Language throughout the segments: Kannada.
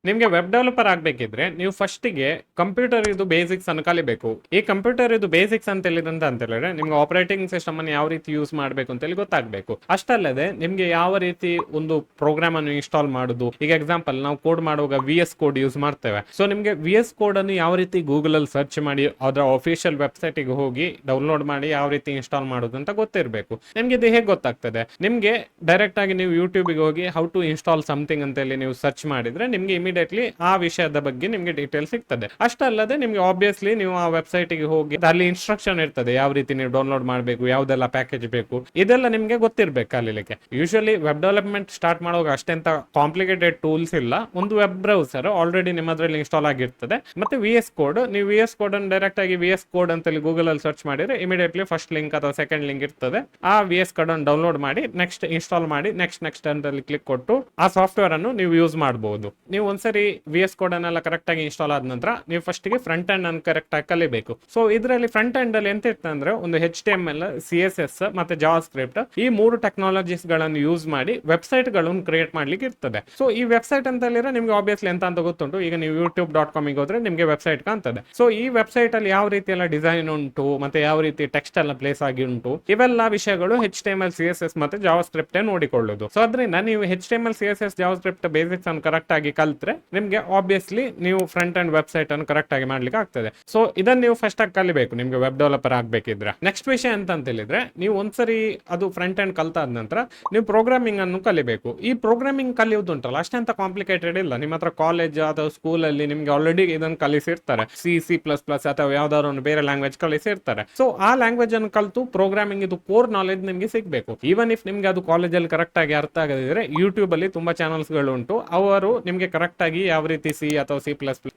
ನಿಮಗೆ ವೆಬ್ ಡೆವಲಪರ್ ಆಗಬೇಕಿದ್ರೆ ನೀವು ಫಸ್ಟಿಗೆ ಕಂಪ್ಯೂಟರ್ ಇದು ಬೇಸಿಕ್ಸ್ ಅನ್ನು ಕಲಿಬೇಕು. ಈ ಕಂಪ್ಯೂಟರ್ ಇದು ಬೇಸಿಕ್ಸ್ ಅಂತ ಹೇಳಿದ್ರೆ ನಿಮ್ಗೆ ಆಪರೇಟಿಂಗ್ ಸಿಸ್ಟಮ್ ಅನ್ನು ಯಾವ ರೀತಿ ಯೂಸ್ ಮಾಡಬೇಕು ಅಂತ ಹೇಳಿ ಗೊತ್ತಾಗಬೇಕು. ಅಷ್ಟಲ್ಲದೆ ನಿಮ್ಗೆ ಯಾವ ರೀತಿ ಒಂದು ಪ್ರೋಗ್ರಾಮ್ ಅನ್ನು ಇನ್ಸ್ಟಾಲ್ ಮಾಡುದು. ಈಗ ಎಕ್ಸಾಂಪಲ್ ನಾವು ಕೋಡ್ ಮಾಡುವಾಗ VS ಕೋಡ್ ಯೂಸ್ ಮಾಡ್ತೇವೆ. ಸೊ ನಿಮ್ಗೆ VS ಕೋಡ್ ಅನ್ನು ಯಾವ ರೀತಿ ಗೂಗಲ್ ಅಲ್ಲಿ ಸರ್ಚ್ ಮಾಡಿ ಅದರ ಅಫಿಷಿಯಲ್ ವೆಬ್ಸೈಟ್ ಗೆ ಹೋಗಿ ಡೌನ್ಲೋಡ್ ಮಾಡಿ ಯಾವ ರೀತಿ ಇನ್ಸ್ಟಾಲ್ ಮಾಡೋದು ಅಂತ ಗೊತ್ತಿರಬೇಕು. ನಿಮ್ಗೆ ಇದು ಹೇಗೆ ಗೊತ್ತಾಗ್ತದೆ? ನಿಮ್ಗೆ ಡೈರೆಕ್ಟ್ ಆಗಿ ನೀವು ಯೂಟ್ಯೂಬ್ ಗೆ ಹೋಗಿ ಹೌ ಟು ಇನ್ಸ್ಟಾಲ್ ಸಮಥಿಂಗ್ ಅಂತ ಹೇಳಿ ನೀವು ಸರ್ಚ್ ಮಾಡಿದ್ರೆ ನಿಮ್ಗೆ ಇಮಿಡಿಯೇಟ್ಲಿ ಆ ವಿಷಯದ ಬಗ್ಗೆ ನಿಮ್ಗೆ ಡೀಟೇಲ್ ಸಿಗ್ತದೆ. ಅಷ್ಟಲ್ಲದೆ ನಿಮ್ಗೆ ಆಬ್ವಿಯಸ್ಲಿ ನೀವು ಆ ವೆಬ್ಸೈಟ್ ಗೆ ಹೋಗಿ ಅಲ್ಲಿ ಇನ್ಸ್ಟ್ರಕ್ಷನ್ ಇರ್ತದೆ ಯಾವ ರೀತಿ ನೀವು ಡೌನ್ಲೋಡ್ ಮಾಡಬೇಕು, ಯಾವ್ದೆಲ್ಲ ಪ್ಯಾಕೇಜ್ ಬೇಕು, ಇದೆಲ್ಲ ನಿಮ್ಗೆ ಗೊತ್ತಿರ್ಬೇಕು ಕಲೀಲಿಕ್ಕೆ. ಯೂಶಲಿ ವೆಬ್ ಡೆವಲಪ್ಮೆಂಟ್ ಸ್ಟಾರ್ಟ್ ಮಾಡುವಾಗ ಅಷ್ಟೆಂತ ಕಾಂಪ್ಲಿಕೇಟೆಡ್ ಟೂಲ್ಸ್ ಇಲ್ಲ. ಒಂದು ವೆಬ್ ಬ್ರೌಸರ್ ಆಲ್ರೆಡಿ ನಿಮ್ಮದ್ರಲ್ಲಿ ಇನ್ಸ್ಟಾಲ್ ಆಗಿರ್ತದೆ. ಮತ್ತೆ VS ಕೋಡ್, ನೀವು VS ಕೋಡ್ ಅನ್ನು ಡೈರೆಕ್ಟ್ ಆಗಿ VS ಕೋಡ್ ಅಂತ ಗೂಗಲ್ ಅಲ್ಲಿ ಸರ್ಚ್ ಮಾಡಿದ್ರೆ ಇಮಿಡಿಯೇಟ್ಲಿ ಫಸ್ಟ್ ಲಿಂಕ್ ಅಥವಾ ಸೆಕೆಂಡ್ ಲಿಂಕ್ ಇರ್ತದೆ. ಆ VS ಕೋಡ್ ಅನ್ನು ಡೌನ್ಲೋಡ್ ಮಾಡಿ ನೆಕ್ಸ್ಟ್ ಇನ್ಸ್ಟಾಲ್ ಮಾಡಿ ನೆಕ್ಸ್ಟ್ ಅಂತ ಕ್ಲಿಕ್ ಕೊಟ್ಟು ಆ ಸಾಫ್ಟ್ವೇರ್ ಅನ್ನು ನೀವು ಯೂಸ್ ಮಾಡಬಹುದು. ನೀವು ಒಂದ್ಸರಿ VS ಕೋಡ್ ಅನ್ನೆಲ್ಲ ಕರೆಕ್ಟ್ ಆಗಿ ಇನ್ಸ್ಟಾಲ್ ಆದ ನಂತರ ನೀವು ಫಸ್ಟ್ ಗೆ ಫ್ರಂಟ್ ಎಂಡ್ ಅನ್ನು ಕರೆಕ್ಟ್ ಆಗಿ ಕಲಿಬೇಕು. ಸೊ ಇದರಲ್ಲಿ ಫ್ರಂಟ್ ಎಂಡ್ ಅಲ್ಲಿ ಎಂತ ಇರ್ತದೆ ಅಂದ್ರೆ ಒಂದು HTML, CSS ಮತ್ತೆ ಜಾವಾ ಸ್ಕ್ರಿಪ್ಟ್, ಈ 3 ಟೆಕ್ನಾಲಜೀಸ್ ಗಳನ್ನು ಯೂಸ್ ಮಾಡಿ ವೆಬ್ಸೈಟ್ ಗಳನ್ನು ಕ್ರಿಯೇಟ್ ಮಾಡ್ಲಿಕ್ಕೆ ಇರ್ತದೆ. ಸೊ ಈ ವೆಬ್ಸೈಟ್ ಅಂತ ಹೇಳಿದ್ರೆ ನಿಮ್ಗೆ ಆಬ್ವಿಯಸ್ಲಿ ಅಂತ ಗೊತ್ತುಂಟು. ಈಗ ನೀವು youtube.com ಗೆ ಹೋದ್ರೆ ನಿಮ್ಗೆ ವೆಬ್ಸೈಟ್ ಕಾಣ್ತದೆ. ಸೊ ಈ ವೆಬ್ಸೈಟ್ ಅಲ್ಲಿ ಯಾವ ರೀತಿ ಎಲ್ಲ ಡಿಸೈನ್ ಉಂಟು, ಮತ್ತೆ ಯಾವ ರೀತಿ ಟೆಕ್ಸ್ಟ್ ಎಲ್ಲ ಪ್ಲೇಸ್ ಆಗಿ ಉಂಟು, ಇವೆಲ್ಲ ವಿಷಯಗಳು HTML, CSS ಮತ್ತೆ ಜಾವಾ ಸ್ಕ್ರಿಪ್ಟ್ ನೋಡಿಕೊಳ್ಳೋದು. ಸೊ ಅದರಿಂದ ನೀವು HTML, CSS, Java script basics ಅನ್ನು ಕರೆಕ್ಟ್ ಆಗಿ ಕಲ್ತ್ರೆ ನಿಮ್ಗೆ ಆಬ್ವಿಯಸ್ಲಿ ನೀವು ಫ್ರಂಟ್ ಅಂಡ್ ವೆಬ್ಸೈಟ್ ಅನ್ನು ಕರೆಕ್ಟ್ ಆಗಿ ಮಾಡ್ಲಿಕ್ಕೆ ಆಗ್ತದೆ. ಸೊ ಇದನ್ನ ನೀವು ಫಸ್ಟ್ ಆಗಿ ಕಲಿಬೇಕು ನಿಮ್ಗೆ ವೆಬ್ ಡೆವಲಪರ್ ಆಗ್ಬೇಕಿದ್ರೆ. ನೆಕ್ಸ್ಟ್ ವಿಷಯ ಅಂತ ಹೇಳಿದ್ರೆ ನೀವು ಒಂದ್ಸರಿ ಅದು ಫ್ರಂಟ್ ಎಂಡ್ ಕಲ್ತಾದ ನಂತರ ನೀವು ಪ್ರೋಗ್ರಾಮಿಂಗ್ ಅನ್ನು ಕಲಿಬೇಕು. ಈ ಪ್ರೋಗ್ರಾಮಿಂಗ್ ಕಲಿಯೋದು ಉಂಟಲ್ಲ ಅಷ್ಟೆಂತ ಕಾಂಪ್ಲಿಕೇಟೆಡ್ ಇಲ್ಲ. ನಿಮ್ಮ ಹತ್ರ ಕಾಲೇಜ್ ಅಥವಾ ಸ್ಕೂಲ್ ಅಲ್ಲಿ ನಿಮ್ಗೆ ಆಲ್ರೆಡಿ ಇದನ್ನು ಕಲಿಸಿರ್ತಾರೆ. C++ ಅಥವಾ ಯಾವ್ದಾದ್ರು ಒಂದು ಬೇರೆ ಲ್ಯಾಂಗ್ವೇಜ್ ಕಲಿಸಿರ್ತಾರೆ. ಸೊ ಆ ಲ್ಯಾಂಗ್ವೇಜ್ ಅನ್ನು ಕಲಿತು ಪ್ರೋಗ್ರಾಮಿಂಗ್ ಇದು ಕೋರ್ ನಾಲೆಜ್ ನಿಮ್ಗೆ ಸಿಗ್ಬೇಕು. ಈವನ್ ಇಫ್ ನಿಮ್ಗೆ ಅದು ಕಾಲೇಜಲ್ಲಿ ಕರೆಕ್ಟ್ ಆಗಿ ಅರ್ಥ ಆಗದಿದ್ರೆ ಯೂಟ್ಯೂಬ್ ಅಲ್ಲಿ ತುಂಬಾ ಚಾನಲ್ಸ್ ಗಳು ಉಂಟು. ಅವರು ನಿಮ್ಗೆ ಕರೆಕ್ಟ್ ಆಗಿ ಯಾವ ರೀತಿ C ಅಥವಾ C++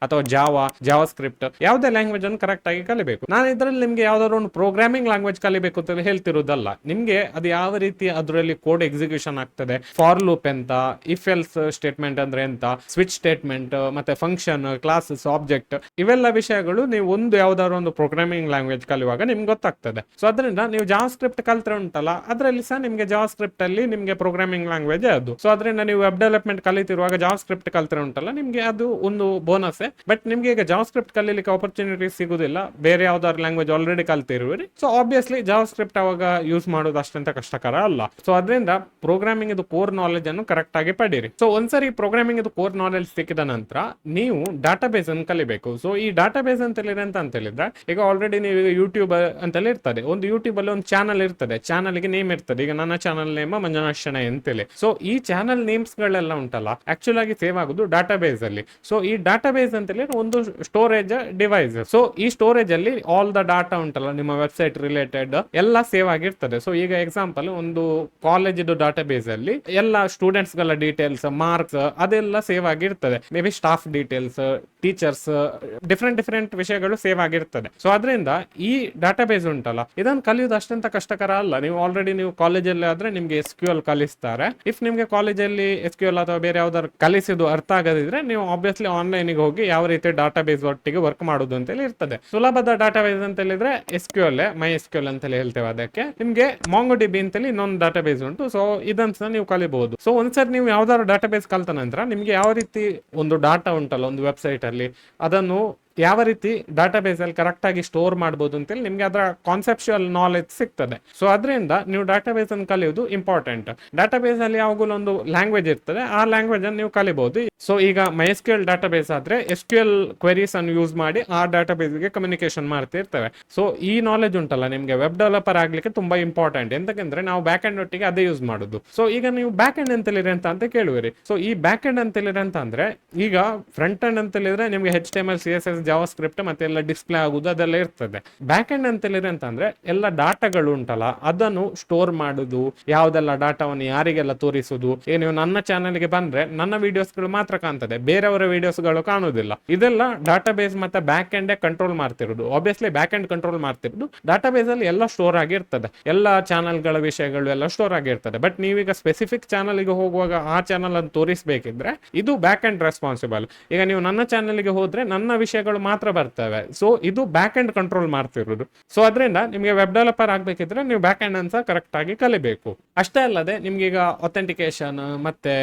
ಅಥವಾ ಜಾವಾ ಸ್ಕ್ರಿಪ್ಟ್ ಯಾವುದೇ ಲ್ಯಾಂಗ್ವೇಜ್ ಅನ್ನು ಕರೆಕ್ಟ್ ಆಗಿ ಕಲಿಬೇಕು. ನಾನು ಇದರಲ್ಲಿ ನಿಮ್ಗೆ ಯಾವ್ದಾದ್ರು ಒಂದು ಪ್ರೋಗ್ರಾಮಿಂಗ್ ಲ್ಯಾಂಗ್ವೇಜ್ ಕಲಿಬೇಕು ಅಂತ ಹೇಳ್ತಿರೋದಲ್ಲ. ನಿಮ್ಗೆ ಅದು ಯಾವ ರೀತಿ ಅದರಲ್ಲಿ ಕೋಡ್ ಎಕ್ಸಿಕ್ಯೂಷನ್ ಆಗ್ತದೆ, ಫಾರ್ ಲೂಪ್ ಎಂತ, ಇಫ್ ಎಲ್ಸ್ ಸ್ಟೇಟ್ಮೆಂಟ್ ಅಂದ್ರೆ ಎಂತ, ಸ್ವಿಚ್ ಸ್ಟೇಟ್ಮೆಂಟ್, ಮತ್ತೆ ಫಂಕ್ಷನ್, ಕ್ಲಾಸಸ್, ಆಬ್ಜೆಕ್ಟ್, ಇವೆಲ್ಲ ವಿಷಯಗಳು ನೀವು ಒಂದು ಯಾವ್ದಾದ್ರು ಒಂದು ಪ್ರೋಗ್ರಾಮಿಂಗ್ ಲ್ಯಾಂಗ್ವೇಜ್ ಕಲಿಯುವಾಗ ನಿಮ್ಗೆ ಗೊತ್ತಾಗ್ತದೆ. ಸೊ ಅದರಿಂದ ನೀವು ಜಾವಾ ಸ್ಕ್ರಿಪ್ಟ್ ಕಲ್ತ್ರೆ ಉಂಟಲ್ಲ ಅದರಲ್ಲಿ ಸಹ ನಿಮ್ಗೆ ಜಾವಾ ಸ್ಕ್ರಿಪ್ಟ್ ಅಲ್ಲಿ ನಿಮ್ಗೆ ಪ್ರೋಗ್ರಾಮಿಂಗ್ ಲ್ಯಾಂಗ್ವೇಜ್ ಅದು. ಸೊ ಅದರಿಂದ ನೀವು ವೆಬ್ ಡೆವಲಪ್ಮೆಂಟ್ ಕಲಿತಿರುವಾಗ ಜಾವಾ ಸ್ಕ್ರಿಪ್ಟ್ ಕಲ್ತ್ರೆ ಉಂಟಲ್ಲ ನಿಮ್ಗೆ ಅದು ಒಂದು ಬೋನಸ್. ಬಟ್ ನಿಮ್ಗೆ ಈಗ ಜಾವಾ ಸ್ಕ್ರಿಪ್ಟ್ ಕಲಿಲಿಕ್ಕೆ ಆಪರ್ಚುನಿಟಿ ಸಿಗುದಿಲ್ಲ, ಬೇರೆ ಯಾವ್ದಾದ್ರು ಲ್ಯಾಂಗ್ವೇಜ್ ಆಲ್ರೆಡಿ ಕಲ್ತಿರುವಿರಿ. ಸೊ ಆಬ್ವಿಯಸ್ಲಿ ಜಾವಾ ಸ್ಕ್ರಿಪ್ಟ್ ಅವಾಗ ಯೂಸ್ ಮಾಡೋದು ಅಷ್ಟಂತ ಕಷ್ಟಕರ ಅಲ್ಲ. ಸೊ ಅದರಿಂದ ಪ್ರೋಗ್ರಾಮಿಂಗ್ ಇದು ಕೋರ್ ನಾಲೆಜ್ ಅನ್ನು ಕರೆಕ್ಟ್ ಆಗಿ ಪಡೀರಿ. ಸೊ ಒಂದ್ಸರಿ ಪ್ರೋಗ್ರಾಮಿಂಗ್ ಇದು ಕೋರ್ ನಾಲೆಜ್ ಸಿಕ್ಕಿದ ನಂತರ ನೀವು ಡಾಟಾಬೇಸ್ ಅನ್ನು ಕಲಿಬೇಕು. ಸೊ ಈ ಡಾಟಾಬೇಸ್ ಅಂತ ಹೇಳಿದ್ರೆ ಈಗ ಆಲ್ರೆಡಿ ನೀವು ಯೂಟ್ಯೂಬ್ ಅಂತಲೇ ಇರ್ತದೆ. ಒಂದು ಯೂಟ್ಯೂಬ್ ಅಲ್ಲಿ ಒಂದು ಚಾನಲ್ ಇರ್ತದೆ, ಚಾನಲ್ ಗೆ ನೇಮ್ ಇರ್ತದೆ. ಈಗ ನನ್ನ ಚಾನಲ್ ನೇಮ್ ಮಂಜುನಾಥ್ ಶೆಣೈ ಅಂತೇಳಿ. ಸೊ ಈ ಚಾನಲ್ ನೇಮ್ಸ್ ಗಳೆಲ್ಲ ಉಂಟಲ್ಲ ಆಕ್ಚುಲ್ ಆಗಿ ಸೇವ್ ಆಗುದು ಡಾಟಾಬೇಸ್ ಅಲ್ಲಿ. ಸೊ ಈ ಡಾಟಾಬೇಸ್ ಅಂತ ಹೇಳಿ ಒಂದು ಸ್ಟೋರೇಜ್ ಡಿವೈಸ್. ಸೊ ಈ ಸ್ಟೋರೇಜ್ ಅಲ್ಲಿ ಆಲ್ ದ ಡಾಟಾ ಉಂಟಲ್ಲ ನಿಮ್ಮ ವೆಬ್ಸೈಟ್ ರಿಲೇಟೆಡ್ ಎಲ್ಲ ಸೇವ್ ಆಗಿರ್ತದೆ. ಸೊ ಈಗ ಎಕ್ಸಾಂಪಲ್ ಒಂದು ಕಾಲೇಜ್ ಡಾಟಾಬೇಸ್ ಅಲ್ಲಿ ಎಲ್ಲ ಸ್ಟೂಡೆಂಟ್ಸ್ ಗಳ ಡೀಟೇಲ್ಸ್, ಮಾರ್ಕ್ಸ್ ಅದೆಲ್ಲ ಸೇವ್ ಆಗಿರ್ತದೆ. May be staff details, teachers, different ವಿಷಯಗಳು ಸೇವ್ ಆಗಿರ್ತದೆ. ಸೊ ಅದರಿಂದ ಈ ಡಾಟಾಬೇಸ್ ಉಂಟಲ್ಲ ಇದನ್ನು ಕಲಿಯೋದು ಅಷ್ಟಂತ ಕಷ್ಟಕರ ಅಲ್ಲ. ನೀವು ಆಲ್ರೆಡಿ ನೀವು ಕಾಲೇಜಲ್ಲಿ ಆದ್ರೆ ನಿಮ್ಗೆ SQL ಕಲಿಸ್ತಾರೆ. ಇಫ್ ನಿಮ್ಗೆ ಕಾಲೇಜಲ್ಲಿ SQL ಅಥವಾ ಬೇರೆ ಯಾವ್ದಾದ್ರು ಕಲಿಸಿದ್ದು ಅರ್ಥ ಆಗದಿದ್ರೆ ನೀವು ಆಬ್ವಿಯಸ್ಲಿ ಆನ್ಲೈನ್ ಗೆ ಹೋಗಿ ಯಾವ ರೀತಿ ಡಾಟಾಬೇಸ್ ಒಟ್ಟಿಗೆ ವರ್ಕ್ ಮಾಡೋದು ಅಂತ ಇರ್ತದೆ. ಸುಲಭದ ಡಾಟಾಬೇಸ್ ಅಂತ ಹೇಳಿದ್ರೆ SQL, MySQL ಅಂತ ಹೇಳ್ತೇವೆ. ಅದಕ್ಕೆ ನಿಮ್ಗೆ MongoDB ಅಂತೇಳಿ ಇನ್ನೊಂದು ಡಾಟಾಬೇಸ್ ಉಂಟು. ಸೊ ಇದನ್ನ ನೀವು ಕಲಿಬಹುದು. ಸೊ ಒಂದ್ಸರಿ ನೀವು ಯಾವ್ದಾದ್ರು ಡಾಟಾಬೇಸ್ ಕಲ್ತ ನಂತರ ನಿಮ್ಗೆ ಯಾವ ರೀತಿ ಒಂದು ಡಾಟಾ ಉಂಟಲ್ಲ ಒಂದು ವೆಬ್ಸೈಟ್ ಅಲ್ಲಿ ಅದನ್ನು ಯಾವ ರೀತಿ ಡಾಟಾಬೇಸ್ ಅಲ್ಲಿ ಕರೆಕ್ಟ್ ಆಗಿ ಸ್ಟೋರ್ ಮಾಡಬಹುದು ಅಂತೇಳಿ ನಿಮ್ಗೆ ಅದರ ಕಾನ್ಸೆಪ್ಚುಯಲ್ ನಾಲೆಜ್ ಸಿಗ್ತದೆ. ಸೊ ಅದರಿಂದ ನೀವು ಡಾಟಾಬೇಸ್ ಅನ್ನು ಕಲಿಯೋದು ಇಂಪಾರ್ಟೆಂಟ್. ಡಾಟಾಬೇಸ್ ಅಲ್ಲಿ ಯಾವಾಗಲೂ ಒಂದು ಲ್ಯಾಂಗ್ವೇಜ್ ಇರ್ತದೆ, ಆ ಲ್ಯಾಂಗ್ವೇಜ್ ಅನ್ನು ನೀವು ಕಲಿಬಹುದು. ಸೊ ಈಗ MySQL ಡಾಟಾಬೇಸ್ ಆದ್ರೆ SQL ಕ್ವೆರೀಸ್ ಅನ್ನು ಯೂಸ್ ಮಾಡಿ ಆ ಡಾಟಾಬೇಸ್ ಗೆ ಕಮ್ಯುನಿಕೇಶನ್ ಮಾಡ್ತಿರ್ತೇವೆ. ಸೊ ಈ ನಾಲೆಜ್ ಉಂಟಲ್ಲ ನಿಮ್ಗೆ ವೆಬ್ ಡೆವಲಪರ್ ಆಗ್ಲಿಕ್ಕೆ ತುಂಬಾ ಇಂಪಾರ್ಟೆಂಟ್. ಎಂತಂದ್ರೆ ನಾವು ಬ್ಯಾಕ್ ಎಂಡ್ ಒಟ್ಟಿಗೆ ಅದೇ ಯೂಸ್ ಮಾಡುದು. ಸೊ ಈಗ ನೀವು ಬ್ಯಾಕ್ ಎಂಡ್ ಅಂತೇಳಿದ್ರೆ ಅಂತ ಕೇಳುವಿರಿ. ಸೊ ಈ ಬ್ಯಾಕ್ ಎಂಡ್ ಅಂತೇಳಿದ್ರೆ ಅಂದ್ರೆ ಈಗ ಫ್ರಂಟ್ ಎಂಡ್ ಅಂತೇಳಿದ್ರೆ ನಿಮ್ಗೆ HTML, CSS, ಜಾವಾ ಸ್ಕ್ರಿಪ್ಟ್ ಮತ್ತೆ ಎಲ್ಲ ಡಿಸ್ಪ್ಲೇ ಆಗುದು ಅದೆಲ್ಲ ಇರ್ತದೆ. ಬ್ಯಾಕ್ ಎಂಡ್ ಅಂತೇಳಿದ್ರೆ ಅಂತಂದ್ರೆ ಎಲ್ಲ ಡಾಟಾಗಳು ಉಂಟಲ್ಲ ಅದನ್ನು ಸ್ಟೋರ್ ಮಾಡುದು, ಯಾವ್ದೆಲ್ಲ ಡಾಟಾವನ್ನು ಯಾರಿಗೆಲ್ಲ ತೋರಿಸುದು. ಈಗ ನೀವು ನನ್ನ ಚಾನೆಲ್ಗೆ ಬಂದ್ರೆ ನನ್ನ ವಿಡಿಯೋಸ್ಗಳು ಮಾತ್ರ ಕಾಣ್ತದೆ, ಬೇರೆಯವರ ವಿಡಿಯೋಸ್ಗಳು ಕಾಣುವುದಿಲ್ಲ. ಇದೆಲ್ಲ ಡಾಟಾಬೇಸ್ ಮತ್ತೆ ಬ್ಯಾಕ್ ಎಂಡ್ ಕಂಟ್ರೋಲ್ ಮಾಡ್ತಿರೋದು. ಆಬ್ವಿಯಸ್ಲಿ ಬ್ಯಾಕ್ ಎಂಡ್ ಕಂಟ್ರೋಲ್ ಮಾಡ್ತಿರೋದು ಡಾಟಾಬೇಸ್ ಅಲ್ಲಿ ಎಲ್ಲ ಸ್ಟೋರ್ ಆಗಿರ್ತದೆ. ಎಲ್ಲ ಚಾನಲ್ಗಳ ವಿಷಯಗಳು ಎಲ್ಲ ಸ್ಟೋರ್ ಆಗಿರ್ತದೆ. ಬಟ್ ನೀವೀಗ ಸ್ಪೆಸಿಫಿಕ್ ಚಾನಲ್ಗೆ ಹೋಗುವಾಗ ಆ ಚಾನಲ್ ಅನ್ನು ತೋರಿಸಬೇಕಿದ್ರೆ ಇದು ಬ್ಯಾಕ್ ಎಂಡ್ ರೆಸ್ಪಾನ್ಸಿಬಲ್. ಈಗ ನೀವು ನನ್ನ ಚಾನಲ್ಗೆ ಹೋದ್ರೆ ನನ್ನ ವಿಷಯಗಳು ವಿಷಯಗಳು ಮಾತ್ರ ಬರ್ತವೆ. ಸೊ ಇದು ಬ್ಯಾಕ್ ಎಂಡ್ ಕಂಟ್ರೋಲ್ ಮಾಡ್ತಿರೋದು. ಸೊ ಅದರಿಂದ ನಿಮಗೆ ವೆಬ್ ಡೆವಲಪರ್ ಆಗ್ಬೇಕಿದ್ರೆ ನೀವು ಬ್ಯಾಕ್ ಎಂಡ್ ಅನ್ಸ ಕರೆಕ್ಟ್ ಆಗಿ ಕಲಿಬೇಕು. ಅಷ್ಟೇ ಅಲ್ಲದೆ ನಿಮ್ಗೆ ಈಗ ಅಥೆಂಟಿಕೇಶನ್ ಮತ್ತೆ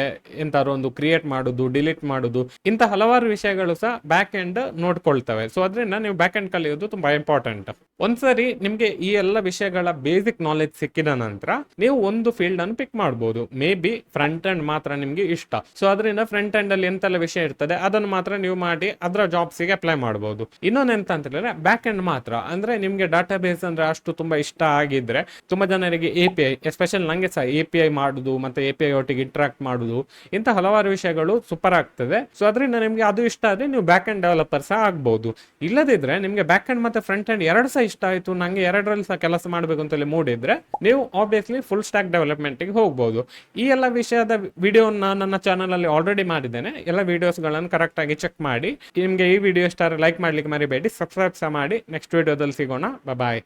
ಎಂತಾರು ಒಂದು ಕ್ರಿಯೇಟ್ ಮಾಡುದು, ಡಿಲೀಟ್ ಮಾಡುದು, ಇಂತ ಹಲವಾರು ವಿಷಯಗಳು ಸಹ ಬ್ಯಾಕ್ ಎಂಡ್ ನೋಡ್ಕೊಳ್ತವೆ. ಸೊ ಅದರಿಂದ ನೀವು ಬ್ಯಾಕ್ ಎಂಡ್ ಕಲಿಯೋದು ತುಂಬಾ ಇಂಪಾರ್ಟೆಂಟ್. ಒಂದ್ಸರಿ ನಿಮ್ಗೆ ಈ ಎಲ್ಲ ವಿಷಯಗಳ ಬೇಸಿಕ್ ನಾಲೆಜ್ ಸಿಕ್ಕಿದ ನಂತರ ನೀವು ಒಂದು ಫೀಲ್ಡ್ ಅನ್ನು ಪಿಕ್ ಮಾಡಬಹುದು. ಮೇ ಬಿ ಫ್ರಂಟ್ ಎಂಡ್ ಮಾತ್ರ ನಿಮ್ಗೆ ಇಷ್ಟ, ಸೊ ಅದರಿಂದ ಫ್ರಂಟ್ ಎಂಡ್ ಅಲ್ಲಿ ಎಂತೆಲ್ಲ ವಿಷಯ ಇರ್ತದೆ ಅದನ್ನು ಮಾತ್ರ ನೀವು ಮಾಡಿ ಅದರ ಜಾಬ್ಸ್ ಗೆ ಅಪ್ಲೈ ಮಾಡಬಹುದು. ಇನ್ನೊಂದು ಎಂತ ಅಂತ ಹೇಳಿದ್ರೆ ಬ್ಯಾಕ್ ಎಂಡ್ ಮಾತ್ರ ಅಂದ್ರೆ ನಿಮ್ಗೆ ಡಾಟಾ ಬೇಸ್ ಅಂದ್ರೆ ಅಷ್ಟು ತುಂಬಾ ಇಷ್ಟ ಆಗಿದ್ರೆ, ತುಂಬಾ ಜನರಿಗೆ API, ಎಸ್ಪೆಷಲ್ ನಂಗೆ ಸಹ API ಮಾಡುದು ಮತ್ತೆ API ಒಟ್ಟಿಗೆ ಇಂಟ್ರಾಕ್ಟ್ ಮಾಡುದು, ಇಂತ ಹಲವಾರು ವಿಷಯಗಳು ಸೂಪರ್ ಆಗ್ತದೆ. ಸೊ ಅದರಿಂದ ನಿಮ್ಗೆ ಅದು ಇಷ್ಟ ಆದ್ರೆ ನೀವು ಬ್ಯಾಕ್ ಎಂಡ್ ಡೆವಲಪರ್ ಸಹ ಆಗ್ಬಹುದು. ಇಲ್ಲದಿದ್ರೆ ನಿಮ್ಗೆ ಬ್ಯಾಕ್ ಎಂಡ್ ಮತ್ತೆ ಫ್ರಂಟ್ ಎಂಡ್ ಎರಡು ಸಹ ಇಷ್ಟ ಆಯ್ತು, ನಂಗೆ ಎರಡರಲ್ಲಿ ಸಹ ಕೆಲಸ ಮಾಡಬೇಕು ಅಂತೇಳಿ ಮೂಡಿದ್ರೆ ನೀವು ಆಬ್ವಿಯಸ್ಲಿ ಫುಲ್ ಸ್ಟಾಕ್ ಡೆವಲಪ್ಮೆಂಟ್ ಗೆ ಹೋಗ್ಬಹುದು. ಈ ಎಲ್ಲ ವಿಷಯದ ವಿಡಿಯೋನ ನನ್ನ ಚಾನಲ್ ಅಲ್ಲಿ ಆಲ್ರೆಡಿ ಮಾಡಿದ್ದೇನೆ. ಎಲ್ಲ ವಿಡಿಯೋಸ್ ಗಳನ್ನು ಕರೆಕ್ಟ್ ಆಗಿ ಚೆಕ್ ಮಾಡಿ. ನಿಮ್ಗೆ ಈ ವಿಡಿಯೋ ಇಷ್ಟ ಲೈಕ್ ಮಾಡ್ಲಿಕ್ಕೆ ಮರಿಬೇಡಿ, ಸಬ್ಸ್ಕ್ರೈಬ್ ಸಹ ಮಾಡಿ. ನೆಕ್ಸ್ಟ್ ವಿಡಿಯೋದಲ್ಲಿ ಸಿಗೋಣ. ಬಾಯ್.